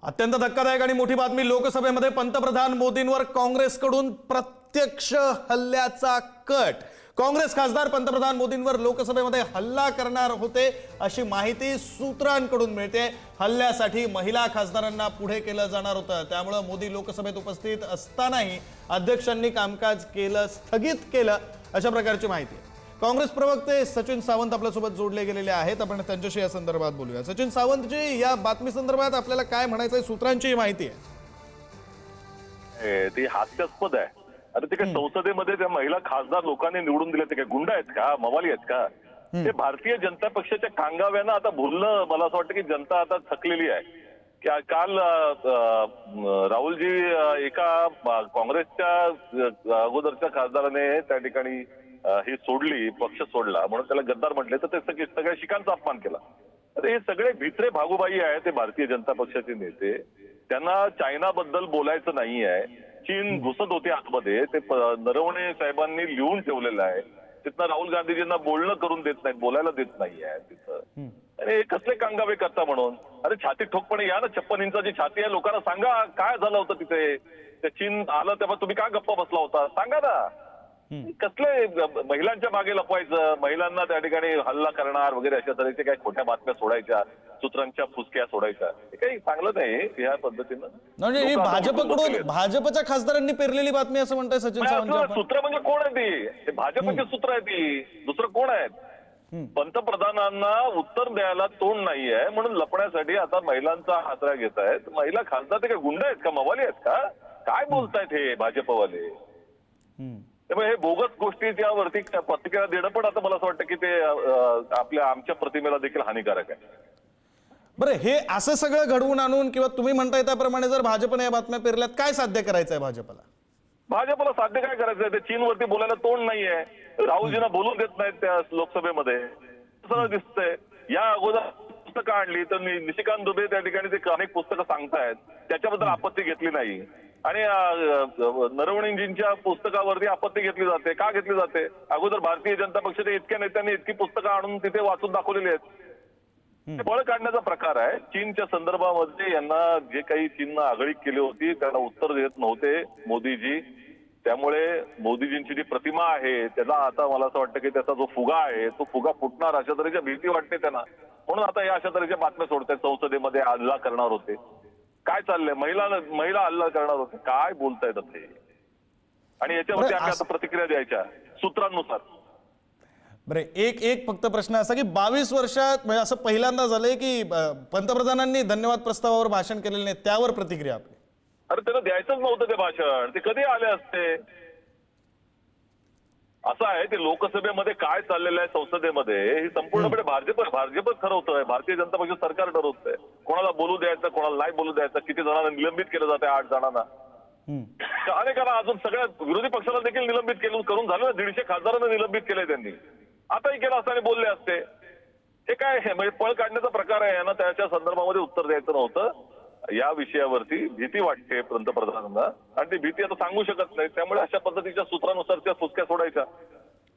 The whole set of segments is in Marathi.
अत्यंत धक्कादायक आणि मोठी बातमी लोकसभेमध्ये पंतप्रधान मोदींवर काँग्रेसकडून प्रत्यक्ष हल्ल्याचा कट। काँग्रेस खासदार पंतप्रधान मोदींवर लोकसभेमध्ये हल्ला करणार होते अशी माहिती सूत्रांकडून मिळते। हल्ल्यासाठी महिला खासदारांना पुढे केलं जाणार होतं, त्यामुळे मोदी लोकसभेत उपस्थित असतानाही अध्यक्षांनी कामकाज स्थगित केलं अशा प्रकारची माहिती आहे। काँग्रेस प्रवक्ते सचिन सावंत आपल्यासोबत जोडले गेलेले आहेत, आपण त्यांच्याशी या संदर्भात बोलूया। सचिन सावंत जी, या बातमी संदर्भात आपल्याला काय म्हणायचंय? सूत्रांची माहिती आहे ती हास्यास्पद आहे। अरे ते काय संसदेमध्ये त्या महिला खासदार लोकांनी निवडून दिले, ते काय गुंड आहेत का, मवाली आहेत का? ते भारतीय जनता पक्षाच्या कांगाव्यानं आता भुलणं, मला असं वाटतं की जनता आता थकलेली आहे। की काल राहुलजी एका काँग्रेसच्या अगोदरच्या खासदाराने त्या ठिकाणी ही सोडली, पक्ष सोडला म्हणून त्याला गद्दार म्हटले, तर ते सगळ्या शिखांचा अपमान केला। अरे हे सगळे भित्रे भागूबाई आहे ते भारतीय जनता पक्षाचे नेते, त्यांना चायनाबद्दल बोलायचं नाही आहे। चीन घुसत होते आतमध्ये, ते नरवणे साहेबांनी लिहून ठेवलेलं आहे। तिथनं राहुल गांधीजींना बोलणं करून देत नाहीत, बोलायला देत नाहीये तिथं। अरे कसले कांगावे करता म्हणून? अरे छाती ठोकपणे या ना, 56 इंचाची छाती आहे, लोकांना सांगा काय झालं होतं तिथे। ते चीन आलं तेव्हा तुम्ही का गप्पा बसला होता, सांगा ना। कसले महिलांच्या मागे लपवायचं, महिलांना त्या ठिकाणी हल्ला करणार वगैरे अशा तऱ्हेचे काही खोट्या बातम्या सोडायच्या, सूत्रांच्या फुसक्या सोडायच्या, हे काही चांगलं नाही या पद्धतीनं। म्हणजे ही भाजपकडून, भाजपच्या खासदारांनी पेरलेली बातमी असं म्हणताय सचिन सावंत? सूत्र म्हणजे कोण आहे ते भाजपचे सूत्र आहे, ती दुसरं कोण आहेत? पंतप्रधानांना उत्तर द्यायला तोंड नाहीये म्हणून लपण्यासाठी आता महिलांचा आसरा घेत आहेत। महिला खासदार ते काय गुंड आहेत का, मवाली आहेत का? काय बोलतायत हे भाजपवाले? त्यामुळे हे बोगस गोष्टीच्यावरती प्रतिक्रिया देणं पण आता मला असं वाटतं की ते आमच्या प्रतिमेला देखील हानिकारक आहे। बरं, हे असं सगळं घडवून आणून किंवा तुम्ही म्हणताय त्याप्रमाणे जर भाजपने या बातम्या पेरल्यात, काय साध्य करायचंय भाजपला? भाजपला साध्य काय करायचंय? ते चीनवरती बोलायला तोंड नाहीये, राहुलजींना बोलू देत नाहीत त्या लोकसभेमध्ये, सरळ दिसतंय। या अगोदर पुस्तकं आणली तर निशिकांत दुबे त्या ठिकाणी ते अनेक पुस्तकं सांगतायत, त्याच्याबद्दल आपत्ती घेतली नाही। आणि नरवणेंजींच्या पुस्तकावरती आपत्ती घेतली जाते, का घेतली जाते? अगोदर भारतीय जनता पक्षाच्या इतक्या नेत्यांनी इतकी पुस्तकं आणून तिथे वाचून दाखवलेली आहेत। बळ काढण्याचा प्रकार आहे। चीनच्या संदर्भामध्ये यांना जे काही चीननं आगळीक केली होती त्याला उत्तर देत नव्हते मोदीजी, त्यामुळे मोदीजींची जी प्रतिमा आहे त्याला आता मला असं वाटतं की त्याचा जो फुगा आहे तो फुगा फुटणार अशा तऱ्हेची भीती वाटते त्यांना, म्हणून आता या अशा तऱ्हेच्या बातम्या सोडतात। संसदेमध्ये हल्ला करणार होते, काय चाललंय? महिला हल्ला करणार होते, काय बोलतायत ते? आणि याच्यावरती आम्ही आता प्रतिक्रिया द्यायच्या सूत्रांनुसार। बरे, एक फक्त प्रश्न असा की 22 वर्षात म्हणजे असं पहिल्यांदा झालंय की पंतप्रधानांनी धन्यवाद प्रस्तावावर भाषण केलेलं नाही, त्यावर प्रतिक्रिया आपली? अरे त्यांना द्यायचंच नव्हतं ते भाषण, ते कधी आले असते? असं आहे ते लोकसभेमध्ये काय चाललेलं आहे संसदेमध्ये हे संपूर्णपणे भाजपच ठरवतोय, भारतीय जनता पक्ष सरकार ठरवतोय कोणाला बोलू द्यायचं, कोणाला नाही बोलू द्यायचं, किती जणांना निलंबित केलं जाते, 8 जणांना, अनेकांना अजून सगळ्या विरोधी पक्षाला देखील निलंबित करून झालं ना, 150 खासदारांना निलंबित केलंय त्यांनी। आताही केलं असताना बोलले असते, हे काय म्हणजे पळ काढण्याचा प्रकार आहे ना, त्याच्या संदर्भामध्ये उत्तर द्यायचं नव्हतं। या विषयावरती भीती वाटते पंतप्रधानांना आणि ती भीती आता सांगू शकत नाही, त्यामुळे अशा पद्धतीच्या सूत्रानुसार त्या फुसक्या सोडायच्या,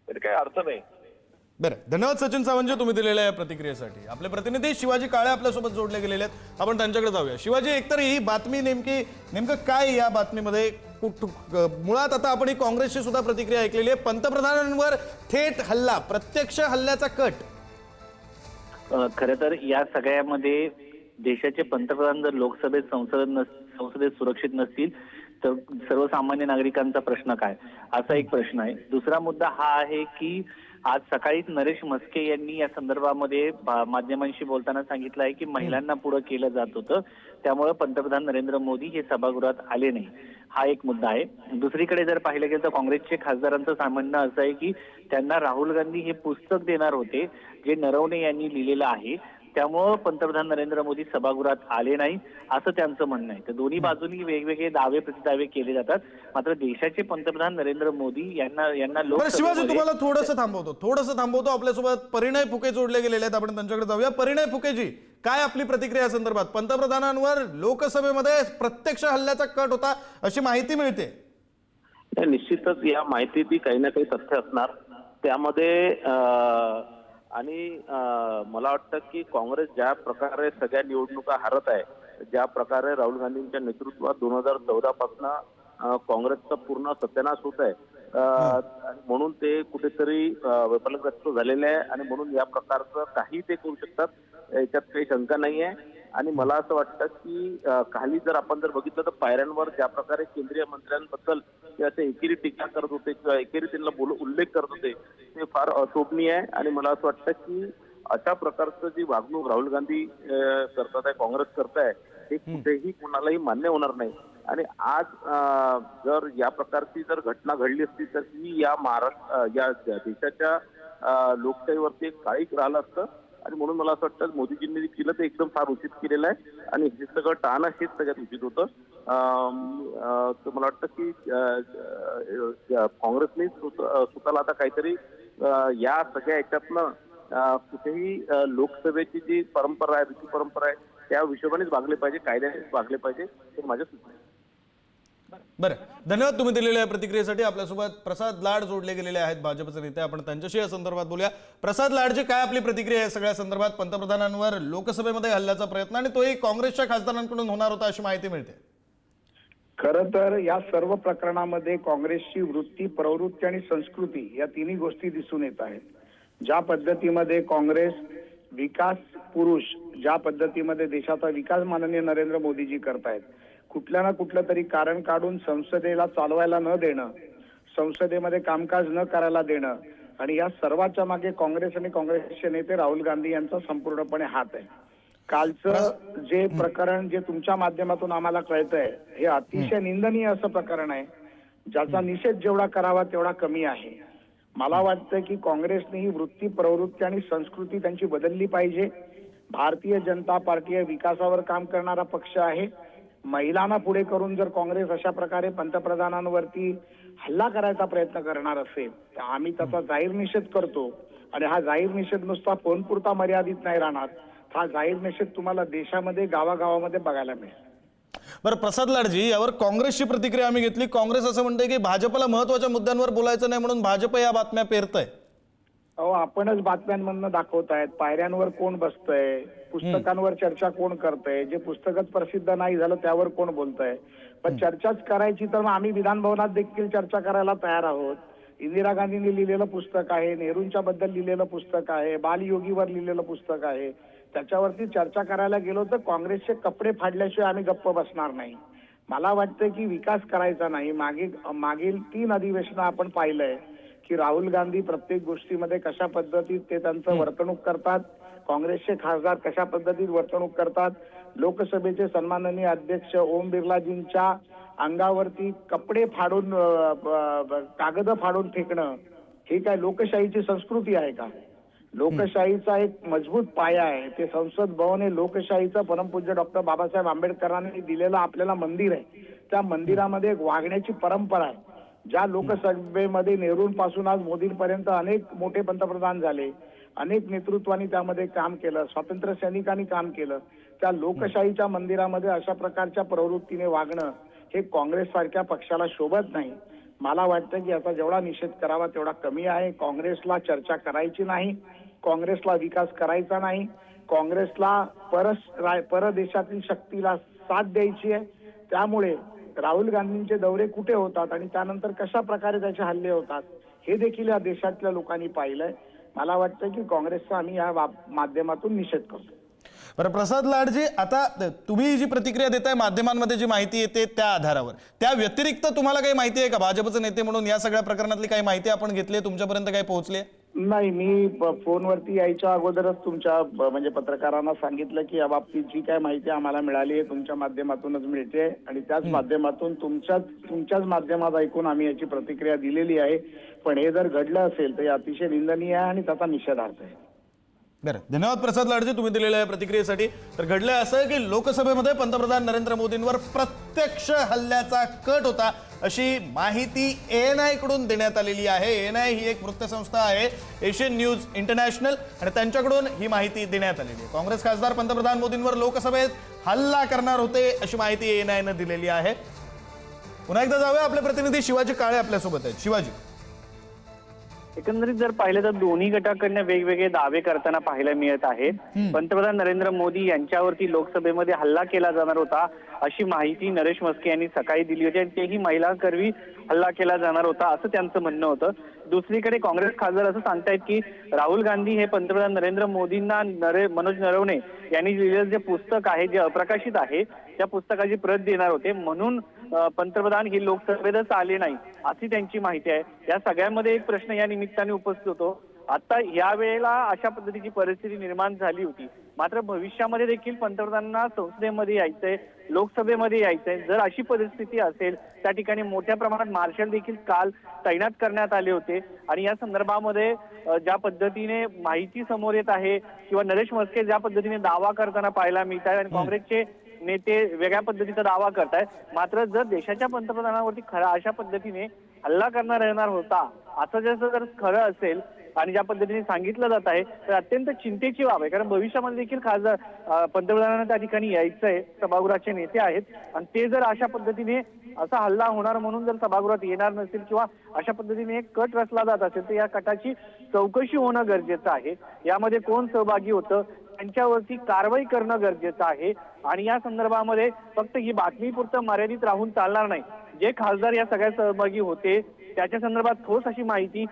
तरी काही अर्थ नाही। बरं, धन्यवाद सचिन सावंत तुम्ही दिलेल्या या प्रतिक्रियेसाठी। आपले प्रतिनिधी शिवाजी काळे आपल्यासोबत जोडले गेलेले आहेत, आपण त्यांच्याकडे जाऊया। शिवाजी, एकतर ही बातमी नेमकं काय या बातमीमध्ये? मुळात आता आपण ही काँग्रेसची सुद्धा प्रतिक्रिया ऐकलेली आहे, पंतप्रधानांवर थेट हल्ला, प्रत्यक्ष हल्ल्याचा कट। खरं तर या सगळ्यामध्ये देशाचे पंतप्रधान जर लोकसभेत संसदेत सुरक्षित नसतील तर सर्वसामान्य नागरिकांचा प्रश्न काय, असा एक प्रश्न आहे। दुसरा मुद्दा हा आहे की आज सकाळीच नरेश म्हस्के यांनी या संदर्भामध्ये माध्यमांशी बोलताना सांगितलं आहे की महिलांना पुढे केलं जात होतं, त्यामुळे पंतप्रधान नरेंद्र मोदी हे सभागृहात आले नाही, हा एक मुद्दा आहे। दुसरीकडे जर पाहिलं गेलं तर काँग्रेसचे खासदारांचं म्हणणं असं आहे की त्यांना राहुल गांधी हे पुस्तक देणार होते जे नरवणे यांनी लिहिलेलं आहे, त्यामुळं पंतप्रधान नरेंद्र मोदी सभागृहात आले नाही असं त्यांचं म्हणणं आहे। तर दोन्ही बाजूंनी वेगवेगळे दावे प्रतिदावे केले जातात, मात्र देशाचे पंतप्रधान नरेंद्र मोदी यांना शिवाजी, तुम्हाला थोडंसं थांबवतो, आपल्यासोबत परिणय फुके जोडले गेलेले आहेत, आपण त्यांच्याकडे जाऊया। परिणय फुकेजी, काय आपली प्रतिक्रिया संदर्भात? पंतप्रधानांवर लोकसभेमध्ये प्रत्यक्ष हल्ल्याचा कट होता अशी माहिती मिळते। निश्चितच या माहितीत काही ना काही तथ्य असणार त्यामध्ये, आणि मला वाटतं की काँग्रेस ज्या प्रकारे सगळ्या निवडणुका हरत आहे ज्या प्रकारे राहुल गांधींच्या नेतृत्वात 2014 पासून काँग्रेसचा पूर्ण सत्यानाश होत आहे आणि म्हणून ते कुठेतरी विफलग्रस्त झालेले आहे आणि म्हणून या प्रकारचं काही ते करू शकतात याच्यात काही शंका नाही आहे. आणि मला असं वाटतं की खाली जर आपण बघितलं तर पायऱ्यांवर ज्या प्रकारे केंद्रीय मंत्र्यांबद्दल ते असे एकेरी टीका करत होते किंवा एकेरी त्यांना उल्लेख करत होते ते फार अशोभनीय आहे. आणि मला असं वाटतं की अशा प्रकारचं जी वागणूक राहुल गांधी करतात आहे, काँग्रेस करताय, हे कुठेही कोणालाही मान्य होणार नाही. आणि आज जर या प्रकारची जर घटना घडली असती तर ही या महाराष्ट्र या देशाच्या लोकशाहीवरती एक काळीक राहिलं असतं. आणि म्हणून मला असं वाटतं मोदीजींनी जे केलं ते एकदम फार उचित केलेलं आहे आणि हे सगळं टाळणं हेच सगळ्यात उचित होतं. तर मला वाटतं की काँग्रेसने स्वतःला आता काहीतरी या सगळ्या याच्यातनं कुठेही लोकसभेची जी परंपरा आहे, ऋतू परंपरा आहे, त्या हिशोबानेच वागले पाहिजे, कायद्यानेच वागले पाहिजे, हे माझ्या सूचना आहे. बरं, धन्यवाद तुम्ही दिलेल्या प्रतिक्रियेसाठी. आपल्यासोबत प्रसाद लाड जोडले गेलेले आहेत, भाजपचे नेते. आपण त्यांच्याशी या संदर्भात बोलूया. प्रसाद लाडजी, काय आपली प्रतिक्रिया आहे सगळ्या संदर्भात? पंतप्रधानांवर लोकसभेमध्ये हल्ल्याचा प्रयत्न आणि तोही काँग्रेसच्या खासदारांकडून होणार होता अशी माहिती मिळते. खरं तर या सर्व प्रकरणामध्ये काँग्रेसची वृत्ती, प्रवृत्ती आणि संस्कृती या तिन्ही गोष्टी दिसून येत आहेत. ज्या पद्धतीमध्ये काँग्रेस विकास पुरुष, ज्या पद्धतीमध्ये देशाचा विकास माननीय नरेंद्र मोदीजी करतायत, कुठल्या ना कुठलं तरी कारण काढून संसदेला चालवायला न देणं, संसदेमध्ये कामकाज न करायला देणं, आणि या सर्वाच्या मागे काँग्रेस आणि काँग्रेसचे नेते राहुल गांधी यांचा संपूर्णपणे हात आहे. कालचं जे प्रकरण जे तुमच्या माध्यमातून आम्हाला कळतंय हे अतिशय निंदनीय असं प्रकरण आहे, ज्याचा निषेध जेवढा करावा तेवढा कमी आहे. मला वाटतं की काँग्रेसने ही वृत्ती, प्रवृत्ती आणि संस्कृती त्यांची बदलली पाहिजे. भारतीय जनता पार्टी हे विकासावर काम करणारा पक्ष आहे. महिलांना पुढे करून जर काँग्रेस अशा प्रकारे पंतप्रधानांवरती हल्ला करायचा प्रयत्न करणार असेल तर आम्ही त्याचा जाहीर निषेध करतो. आणि हा जाहीर निषेध नुसता फोनपुरता मर्यादित नाही राहणार, हा जाहीर निषेध तुम्हाला देशामध्ये गावागावामध्ये बघायला मिळेल. बरं प्रसाद लाडजी, यावर काँग्रेसची प्रतिक्रिया आम्ही घेतली. काँग्रेस असं म्हणते की भाजपला महत्वाच्या मुद्द्यांवर बोलायचं नाही म्हणून भाजप या बातम्या पेरतंय. अहो, आपणच बातम्यांमधनं दाखवतायत पायऱ्यांवर कोण बसतंय, पुस्तकांवर चर्चा कोण करतंय, जे पुस्तकच प्रसिद्ध नाही झालं त्यावर कोण बोलतंय. पण चर्चाच करायची तर आम्ही विधान भवनात देखील चर्चा करायला तयार आहोत. इंदिरा गांधींनी लिहिलेलं पुस्तक आहे, नेहरूंच्या बद्दल लिहिलेलं पुस्तक आहे, बालयोगीवर लिहिलेलं पुस्तक आहे, त्याच्यावरती चर्चा करायला गेलो तर काँग्रेसचे कपडे फाडल्याशिवाय आम्ही गप्प बसणार नाही. मला वाटतं की विकास करायचा नाही. मागील 3 अधिवेशनं आपण पाहिलंय की राहुल गांधी प्रत्येक गोष्टीमध्ये कशा पद्धतीत ते त्यांचं वर्तणूक करतात, काँग्रेसचे खासदार कशा पद्धतीत वर्तणूक करतात. लोकसभेचे सन्माननीय अध्यक्ष ओम बिर्लाजींच्या अंगावरती कपडे फाडून, कागद फाडून फेकणं, ही काय लोकशाहीची संस्कृती आहे का? लोकशाहीचा एक मजबूत पाया आहे ते संसद भवन हे लोकशाहीचं परमपूज्य डॉक्टर बाबासाहेब आंबेडकरांनी दिलेलं आपल्याला मंदिर आहे. त्या मंदिरामध्ये एक वागण्याची परंपरा आहे. ज्या लोकसभेमध्ये नेहरूंपासून आज मोदींपर्यंत अनेक मोठे पंतप्रधान झाले, अनेक नेतृत्वांनी त्यामध्ये काम केलं, स्वातंत्र्य सैनिकांनी काम केलं, त्या लोकशाहीच्या मंदिरामध्ये अशा प्रकारच्या प्रवृत्तीने वागणं हे काँग्रेस सारख्या पक्षाला शोभत नाही. मला वाटतं की याचा जेवढा निषेध करावा तेवढा कमी आहे. काँग्रेसला चर्चा करायची नाही, काँग्रेसला विकास करायचा नाही, काँग्रेसला परदेशातील शक्तीला साथ द्यायची आहे. त्यामुळे राहुल गांधींचे दौरे कुठे होतात आणि त्यानंतर कशा प्रकारे त्याचे हल्ले होतात हे देखील या देशातल्या लोकांनी पाहिलंय. मला वाटतं की काँग्रेसचा आम्ही या माध्यमातून निषेध करतो. बरं प्रसाद लाडजी, आता तुम्ही जी प्रतिक्रिया देताय माध्यमांमध्ये जी माहिती येते त्या आधारावर, त्या व्यतिरिक्त तुम्हाला काही माहिती आहे का? भाजपचे नेते म्हणून या सगळ्या प्रकरणातली काही माहिती आपण घेतली, तुमच्यापर्यंत काही पोहोचली? नाही, मी फोनवरती यायच्या अगोदरच तुमच्या म्हणजे पत्रकारांना सांगितलं की या बाबतीत जी काय माहिती आम्हाला मिळाली आहे तुमच्या माध्यमातूनच मिळते आणि त्याच माध्यमातून तुमच्याच माध्यमात ऐकून आम्ही याची प्रतिक्रिया दिलेली आहे. पण हे जर घडलं असेल तर हे अतिशय निंदनीय आहे आणि त्याचा निषेधार्थ आहे. बरं, धन्यवाद प्रसाद लाडजी तुम्ही दिलेल्या प्रतिक्रियेसाठी. तर घडलंय असं की लोकसभेमध्ये पंतप्रधान नरेंद्र मोदींवर प्रत्यक्ष हल्ल्याचा कट होता अशी माहिती ANI कडून देण्यात आलेली आहे. ANI ही एक वृत्तसंस्था आहे, एशियन न्यूज इंटरनॅशनल, आणि त्यांच्याकडून ही माहिती देण्यात आलेली आहे. काँग्रेस खासदार पंतप्रधान मोदींवर लोकसभेत हल्ला करणार होते अशी माहिती ANI ने दिलेली आहे. पुन्हा एकदा जाऊया, आपले प्रतिनिधी शिवाजी काळे आपल्यासोबत आहेत. शिवाजी. एकंदरीत जर पाहिलं तर दोन्ही गटाकडनं वेगवेगळे दावे करताना पाहायला मिळत आहेत. पंतप्रधान नरेंद्र मोदी यांच्यावरती लोकसभेमध्ये हल्ला केला जाणार होता अशी माहिती नरेश म्हस्के यांनी सकाळी दिली होती आणि तेही महिलांकरवी हल्ला केला जाणार होता असं त्यांचं म्हणणं होतं. दुसरीकडे काँग्रेस खासदार असं सांगतायत की राहुल गांधी हे पंतप्रधान नरेंद्र मोदींना मनोज नरवणे यांनी लिहिलेलं जे पुस्तक आहे जे अप्रकाशित आहे त्या पुस्तकाची प्रत देणार होते म्हणून पंतप्रधान हे लोकसभेतच आले नाही अशी त्यांची माहिती आहे. या सगळ्यांमध्ये एक प्रश्न या निमित्ताने उपस्थित होतो. आता या वेळेला अशा पद्धतीची परिस्थिती निर्माण झाली होती मात्र भविष्यामध्ये देखील पंतप्रधानांना संसदेमध्ये यायचंय लोकसभेमध्ये यायचंय. जर अशी परिस्थिती असेल त्या ठिकाणी मोठ्या प्रमाणात मार्शल देखील काल तैनात करण्यात आले होते आणि या संदर्भामध्ये ज्या पद्धतीने माहिती समोर येत आहे किंवा नरेश म्हस्के ज्या पद्धतीने दावा करताना पाहायला मिळत आहे आणि काँग्रेसचे नेते वेगळ्या पद्धतीचा दावा करतायत मात्र जर देशाच्या पंतप्रधानावरती खरा अशा पद्धतीने हल्ला करणार येणार होता असं जर खरं असेल आणि ज्या पद्धतीने सांगितलं जात आहे तर अत्यंत चिंतेची बाब आहे. कारण भविष्यामध्ये देखील खासदार पंतप्रधानांना त्या ठिकाणी यायचंय सभागृहाचे नेते आहेत आणि ते जर अशा पद्धतीने असा हल्ला होणार म्हणून जर सभागृहात येणार नसेल किंवा अशा पद्धतीने एक कट रचला जात असेल तर या कटाची चौकशी होणं गरजेचं आहे. यामध्ये कोण सहभागी होतं त्यांच्यावरती कारवाई करणं गरजेचं आहे आणि या संदर्भामध्ये फक्त ही बातमीपुरतं मर्यादित राहून चालणार नाही. जे खासदार या सगळ्या सहभागी होते त्याच्या संदर्भात ठोस अशी माहिती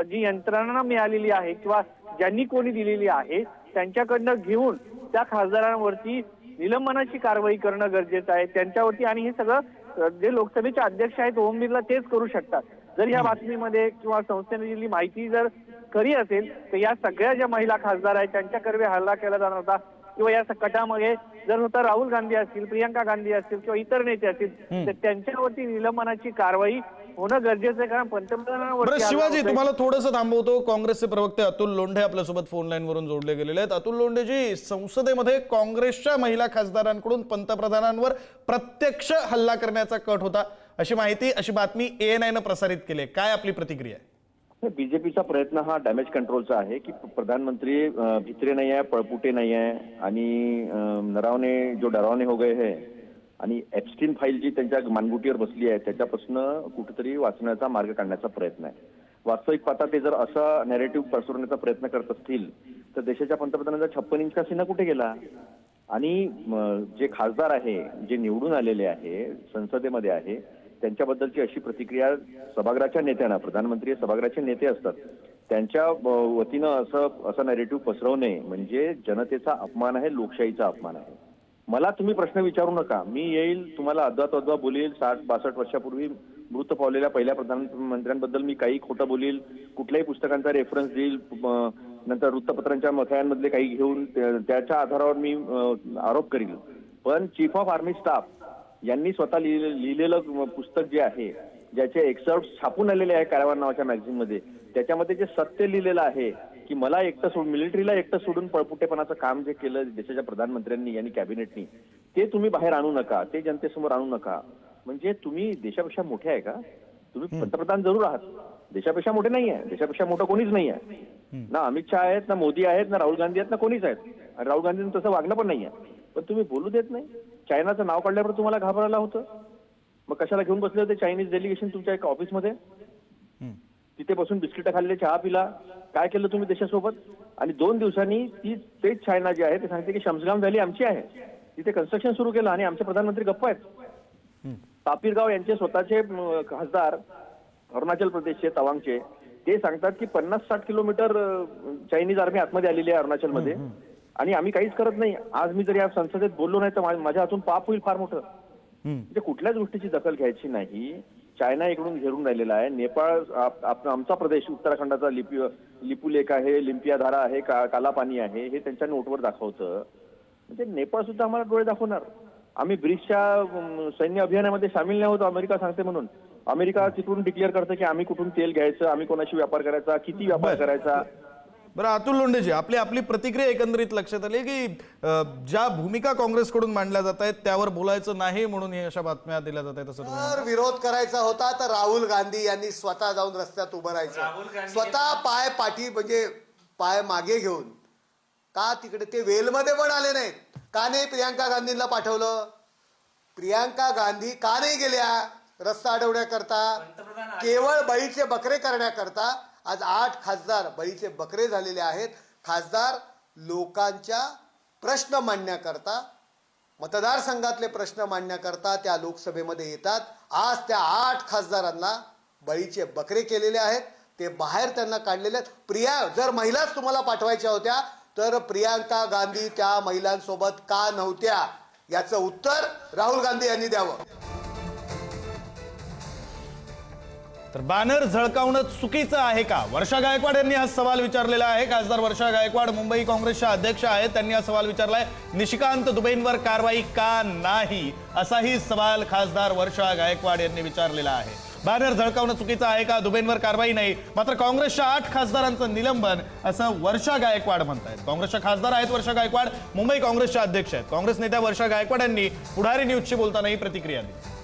जी यंत्रणांना मिळालेली आहे किंवा ज्यांनी कोणी दिलेली आहे त्यांच्याकडनं घेऊन त्या खासदारांवरती निलंबनाची कारवाई करणं गरजेचं आहे त्यांच्यावरती. आणि हे सगळं जे लोकसभेचे अध्यक्ष आहेत ओम बिर्ला तेच करू शकतात. जर या बातमीमध्ये किंवा संस्थेने दिलेली माहिती जर खरी असेल तर या सगळ्या ज्या महिला खासदार आहेत त्यांच्याकडे हल्ला केला जाणार होता किंवा या कटामध्ये जर होता राहुल गांधी असतील प्रियंका गांधी असतील किंवा इतर नेते असतील तर त्यांच्यावरती निलंबनाची कारवाई होणं गरजेचं आहे. कारण पंतप्रधानांवर शिवाजी तुम्हाला थोडंसं थांबवतो. काँग्रेसचे प्रवक्ते अतुल लोंढे आपल्यासोबत फोन लाईन वरून जोडले गेलेले आहेत. अतुल लोंढेजी, संसदेमध्ये काँग्रेसच्या महिला खासदारांकडून पंतप्रधानांवर प्रत्यक्ष हल्ला करण्याचा कट होता अशी माहिती अशी बातमी ANI प्रसारित केली आहे. काय आपली प्रतिक्रिया आहे? बीजेपीचा प्रयत्न हा डॅमेज कंट्रोलचा आहे की प्रधानमंत्री भित्रे नाही आहे पळपुटे नाही आहे आणि नरावने जो डरावने हो गए है आणि एप्स्टीन फाईल जी त्यांच्या मानगुटीवर बसली आहे त्याच्यापासून कुठेतरी वाचण्याचा मार्ग काढण्याचा प्रयत्न आहे. वास्तविक पाहता ते जर असा नॅरेटिव्ह पसरवण्याचा प्रयत्न करत असतील तर देशाच्या पंतप्रधानांचा 56 इंचचा सीना कुठे गेला. आणि जे खासदार आहे जे निवडून आलेले आहे संसदेमध्ये आहे त्यांच्याबद्दलची अशी प्रतिक्रिया सभागृहाच्या नेत्यांना प्रधानमंत्री सभागृहाचे नेते असतात त्यांच्या वतीनं असं नॅरेटिव्ह पसरवणे म्हणजे जनतेचा अपमान आहे लोकशाहीचा अपमान आहे. मला तुम्ही प्रश्न विचारू नका. मी येईल तुम्हाला अद्वा बोलेल 60-62 वर्षापूर्वी मृत पावलेल्या पहिल्या प्रधानमंत्र्यांबद्दल मी काही खोटं बोलेल कुठल्याही पुस्तकांचा रेफरन्स देईल नंतर वृत्तपत्रांच्या मथळ्यांमधले काही घेऊन त्याच्या आधारावर मी आरोप करील. पण चीफ ऑफ आर्मी स्टाफ यांनी स्वतः लिहिलेलं पुस्तक जे आहे ज्याचे एक्सर्प्ट छापून आलेले आहे कारवान नावाच्या मॅगझिनमध्ये त्याच्यामध्ये जे सत्य लिहिलेलं आहे की मला मिलिटरीला एकटं सोडून पळपुटेपणाचं काम जे केलं देशाच्या प्रधानमंत्र्यांनी आणि कॅबिनेटनी ते तुम्ही बाहेर आणू नका ते जनतेसमोर आणू नका. म्हणजे तुम्ही देशापेक्षा मोठे आहे का? तुम्ही पंतप्रधान जरूर आहात देशापेक्षा मोठे नाही आहे. देशापेक्षा मोठं कोणीच नाही आहे. ना अमित शहा आहेत ना मोदी आहेत ना राहुल गांधी आहेत ना कोणीच आहेत. आणि राहुल गांधींचं तसं वागणं पण नाही आहे. पण तुम्ही बोलू देत नाही. चायनाचं नाव काढल्यावर तुम्हाला घाबरायला होतं. मग कशाला घेऊन बसले होते चायनीज डेलिगेशन तुमच्या एका ऑफिसमध्ये तिथे बसून बिस्किटं खाल्ले चहा पिला काय केलं तुम्ही देशासोबत. आणि 2 दिवसांनी तेच चायना जे आहे ते सांगते की शमसगाम व्हॅली आमची आहे तिथे कन्स्ट्रक्शन सुरू केलं आणि आमचे प्रधानमंत्री गप्प आहेत. तापिरगाव यांचे स्वतःचे खासदार अरुणाचल प्रदेशचे तवांगचे ते सांगतात की 50-60 किलोमीटर चायनीज आर्मी आतमध्ये आलेली आहे अरुणाचलमध्ये आणि आम्ही काहीच करत नाही. आज मी जर या संसदेत बोललो नाही तर माझ्या हातून पाप होईल फार मोठं. म्हणजे कुठल्याच गोष्टीची दखल घ्यायची नाही. चायना इकडून घेरून राहिलेला आहे. नेपाळ आमचा प्रदेश उत्तराखंडाचा लिपुलेख आहे लिम्पियाधारा आहे कालापानी आहे हे त्यांच्या नोटवर दाखवतं. म्हणजे नेपाळ सुद्धा आम्हाला डोळे दाखवणार. आम्ही ब्रिक्सच्या सैन्य अभियानामध्ये सामील नाही होतो अमेरिका सांगते म्हणून. अमेरिका तिकडून डिक्लेअर करतं की आम्ही कुठून तेल घ्यायचं आम्ही कोणाशी व्यापार करायचा किती व्यापार करायचा. बरं अतुल लोंढेजी आपली प्रतिक्रिया एकंदरीत लक्षात आली की ज्या भूमिका काँग्रेसकडून मांडल्या जात आहेत त्यावर बोलायचं नाही म्हणून हे अशा बातम्या दिल्या जात आहेत. जर विरोध करायचा होता तर राहुल गांधी यांनी स्वतः जाऊन रस्त्यात उभं राहायचं. स्वतः पाठी म्हणजे पाय मागे घेऊन. का तिकडे ते वेलमध्ये पण आले नाहीत. का नाही प्रियांका गांधींना पाठवलं. प्रियांका गांधी का नाही गेल्या रस्ता अडवण्याकरता केवळ बळीचे बकरे करण्याकरता. आज 8 खासदार बळीचे बकरे झालेले आहेत. खासदार लोकांच्या प्रश्न मांडण्याकरता, मतदारसंघातले प्रश्न मांडण्याकरता त्या लोकसभेमध्ये येतात. आज त्या 8 खासदारांना बळीचे बकरे केलेले आहेत. ते बाहेर त्यांना काढलेले आहेत. जर महिलाच तुम्हाला पाठवायच्या होत्या तर प्रियांका गांधी त्या महिलांसोबत का नव्हत्या याचं उत्तर राहुल गांधी यांनी द्यावं. तर बॅनर झळकावणं चुकीचं आहे का? वर्षा गायकवाड यांनी हा सवाल विचारलेला आहे. खासदार वर्षा गायकवाड मुंबई काँग्रेसच्या अध्यक्ष आहेत. त्यांनी हा सवाल विचारलाय. निशिकांत दुबेंवर कारवाई का नाही असाही सवाल खासदार वर्षा गायकवाड यांनी विचारलेला आहे. बॅनर झळकावणं चुकीचं आहे का? दुबेंवर कारवाई नाही, मात्र काँग्रेसच्या 8 खासदारांचं निलंबन असं वर्षा गायकवाड म्हणतायत. काँग्रेसच्या खासदार आहेत वर्षा गायकवाड, मुंबई काँग्रेसच्या अध्यक्ष आहेत. काँग्रेस नेत्या वर्षा गायकवाड यांनी पुढारी न्यूजशी बोलताना ही प्रतिक्रिया दिली.